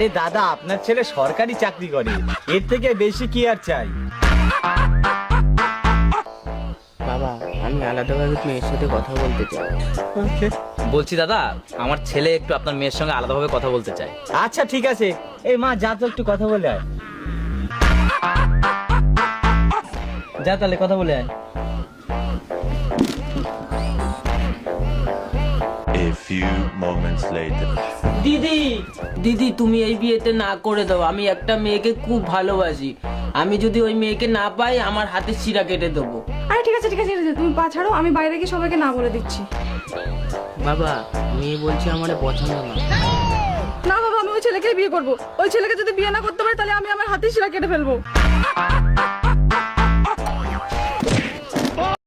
আরে দাদা, আপনার ছেলে সরকারি চাকরি করে, এর থেকে বেশি কি আর চাই? বাবা, আমি আলাদাভাবে মেয়ের সাথে কথা বলতে চাই। বলছি দাদা, আমার ছেলে একটু আপনার মেয়ের সঙ্গে আলাদাভাবে কথা বলতে চায়। আচ্ছা ঠিক আছে, এই মা যা তো একটু কথা বলে আয়। যা তাহলে কথা বলে আয়। A few moments later. দিদি, দিদি তুমি এই বিয়েতে না করে দাও। আমি একটা মেয়েকে খুব ভালোবাসি। আমি যদি ওই মেয়েকে না পাই, আমার হাতে শিরা কেটে দেবো। আরে ঠিক আছে ঠিক আছে, তুমি পা ছাড়ো, আমি বাইরে গিয়ে সবাইকে না বলে দিচ্ছি। বাবা, মেয়ে বলছে আমার পছন্দ না। না বাবা, আমি ওই ছেলেকেই বিয়ে করবো। ওই ছেলেকে যদি বিয়ে না করতে পারি তাহলে আমি আমার হাতে শিরা কেটে ফেলবো।